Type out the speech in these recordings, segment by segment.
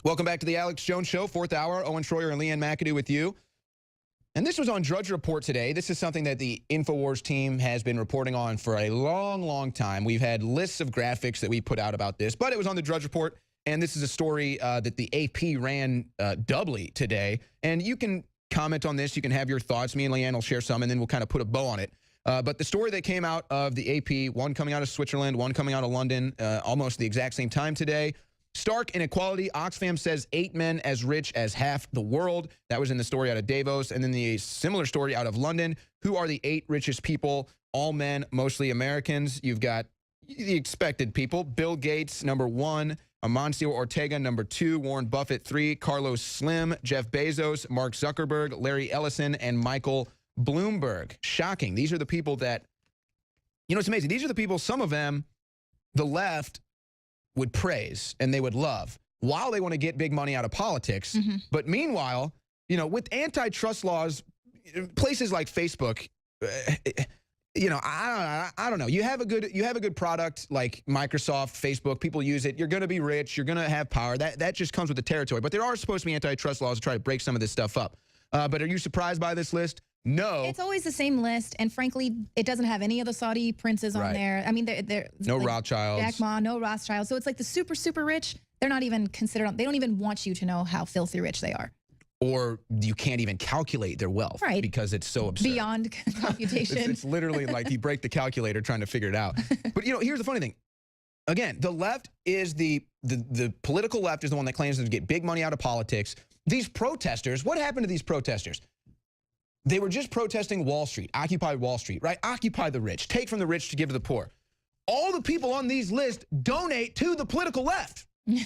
Welcome back to the Alex Jones Show, 4th hour. Owen Schroyer and Leanne McAdoo with you. And this was on Drudge Report today. This is something that the InfoWars team has been reporting on for a long, long time. We've had lists of graphics that we put out about this, but it was on the Drudge Report, and this is a story that the AP ran doubly today. And you can comment on this. You can have your thoughts. Me and Leanne will share some, and then we'll kind of put a bow on it. But the story that came out of the AP, one coming out of Switzerland, one coming out of London, almost the exact same time today. Stark inequality. Oxfam says 8 men as rich as half the world. That was in the story out of Davos. And then the similar story out of London. Who are the 8 richest people? All men, mostly Americans. You've got the expected people. Bill Gates, number 1. Amancio Ortega, number 2. Warren Buffett, 3. Carlos Slim, Jeff Bezos, Mark Zuckerberg, Larry Ellison, and Michael Bloomberg. Shocking. These are the people that, you know, it's amazing. These are the people, some of them, the left would praise and they would love while they want to get big money out of politics. But meanwhile, you know, with antitrust laws, places like Facebook, you know, I don't know. You have a good product like Microsoft, Facebook. People use it. You're going to be rich. You're going to have power. That just comes with the territory. But there are supposed to be antitrust laws to try to break some of this stuff up. But are you surprised by this list? No. It's always the same list, and frankly, it doesn't have any of the Saudi princes on there. I mean, they're no like Rothschilds. Jack Ma, no Rothschild. So it's like the super, super rich. They're not even considered. They don't even want you to know how filthy rich they are. Or you can't even calculate their wealth, right? Because it's so absurd. Beyond computation. It's literally like you break the calculator trying to figure it out. But you know, here's the funny thing. Again, the left is the political left is the one that claims to get big money out of politics. These protesters, what happened to these protesters? They were just protesting Wall Street, Occupy Wall Street, right? Occupy the rich, take from the rich to give to the poor. All the people on these lists donate to the political left.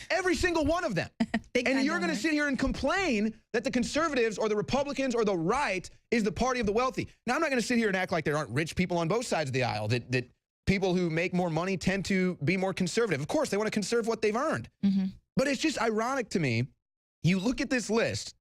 Every single one of them. And you're going to sit here and complain that the conservatives or the Republicans or the right is the party of the wealthy. Now, I'm not going to sit here and act like there aren't rich people on both sides of the aisle, that people who make more money tend to be more conservative. Of course, they want to conserve what they've earned. But it's just ironic to me. You look at this list,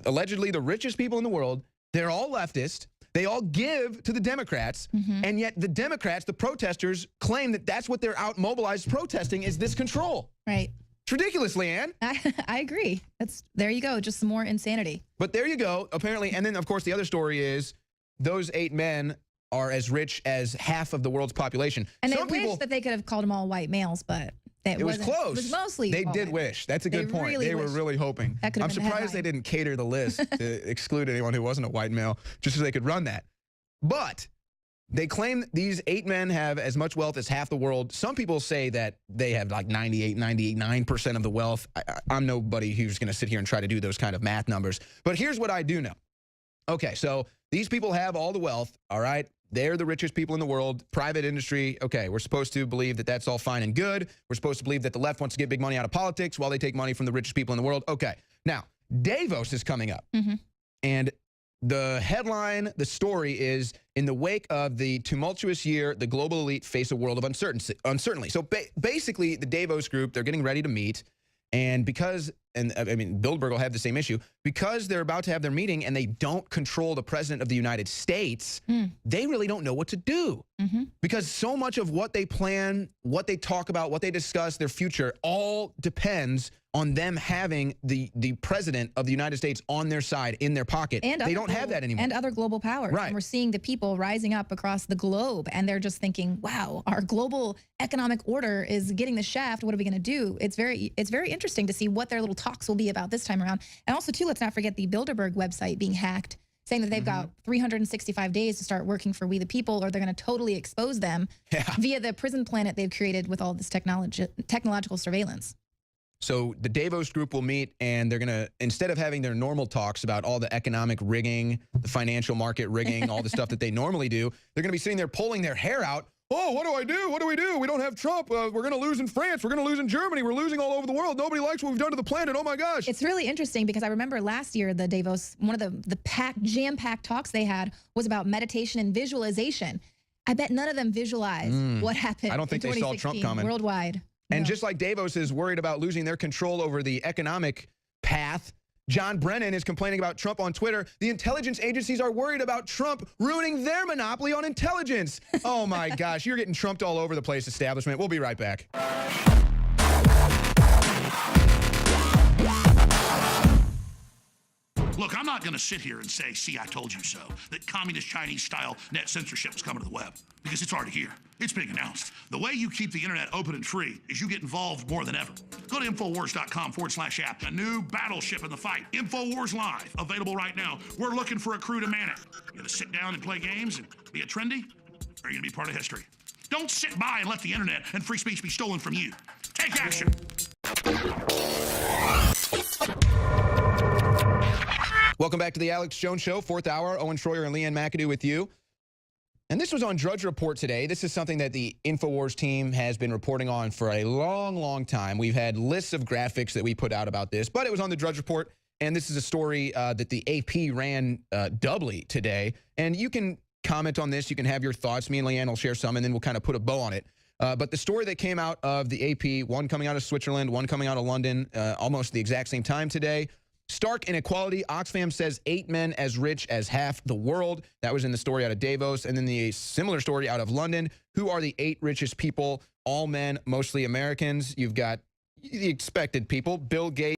allegedly the richest people in the world, they're all leftist. They all give to the Democrats. And yet the Democrats, the protesters, claim that that's what they're out mobilized protesting is this control. Right. It's ridiculous, Leanne. I agree. There you go. Just some more insanity. But there you go, apparently. And then, of course, the other story is those 8 men are as rich as half of the world's population. And they wish that they could have called them all white males, but it was close. It was mostly they did wish. That's a good point. They were really hoping. I'm surprised they didn't cater the list to exclude anyone who wasn't a white male, just so they could run that. But they claim these 8 men have as much wealth as half the world. Some people say that they have like 99% of the wealth. I'm nobody who's going to sit here and try to do those kind of math numbers. But here's what I do know. Okay, so these people have all the wealth, all right? They're the richest people in the world, private industry. Okay, we're supposed to believe that that's all fine and good. We're supposed to believe that the left wants to get big money out of politics while they take money from the richest people in the world. Okay, now, Davos is coming up. And the headline, the story is, in the wake of the tumultuous year, the global elite face a world of uncertainty. So basically, the Davos group, they're getting ready to meet. And because, and I mean, Bilderberg will have the same issue, because they're about to have their meeting and they don't control the president of the United States, they really don't know what to do. Because so much of what they plan, what they talk about, what they discuss, their future, all depends on them having the president of the United States on their side, in their pocket. And they don't have that anymore. And other global powers. Right. And we're seeing the people rising up across the globe, and they're just thinking, wow, our global economic order is getting the shaft. What are we going to do? It's very interesting to see what their little talks will be about this time around. And also, too, let's not forget the Bilderberg website being hacked, saying that they've got 365 days to start working for we the people, or they're going to totally expose them via the prison planet they've created with all this technological surveillance. So the Davos group will meet, and they're going to, instead of having their normal talks about all the economic rigging, the financial market rigging, all the stuff that they normally do, they're going to be sitting there pulling their hair out. Oh, what do I do? What do we do? We don't have Trump. We're going to lose in France. We're going to lose in Germany. We're losing all over the world. Nobody likes what we've done to the planet. Oh, my gosh. It's really interesting because I remember last year, the Davos, one of the jam-packed talks they had was about meditation and visualization. I bet none of them visualized what happened. I don't think they saw Trump coming. Worldwide. And just like Davos is worried about losing their control over the economic path, John Brennan is complaining about Trump on Twitter. The intelligence agencies are worried about Trump ruining their monopoly on intelligence. Oh, my gosh. You're getting Trumped all over the place, establishment. We'll be right back. not going to sit here and say, see, I told you so, that communist Chinese-style net censorship is coming to the web, because it's already here. It's being announced. The way you keep the internet open and free is you get involved more than ever. Go to Infowars.com/app. A new battleship in the fight. Infowars Live, available right now. We're looking for a crew to man it. You going to sit down and play games and be a trendy? Or are you going to be part of history? Don't sit by and let the internet and free speech be stolen from you. Take action. Welcome back to the Alex Jones Show, 4th hour. Owen Schroyer and Leanne McAdoo with you. And this was on Drudge Report today. This is something that the Infowars team has been reporting on for a long, long time. We've had lists of graphics that we put out about this, but it was on the Drudge Report, and this is a story that the AP ran doubly today. And you can comment on this. You can have your thoughts. Me and Leanne will share some, and then we'll kind of put a bow on it. But the story that came out of the AP, one coming out of Switzerland, one coming out of London, almost the exact same time today. Stark inequality. Oxfam says 8 men as rich as half the world. That was in the story out of Davos. And then the similar story out of London. Who are the 8 richest people? All men, mostly Americans. You've got the expected people. Bill Gates.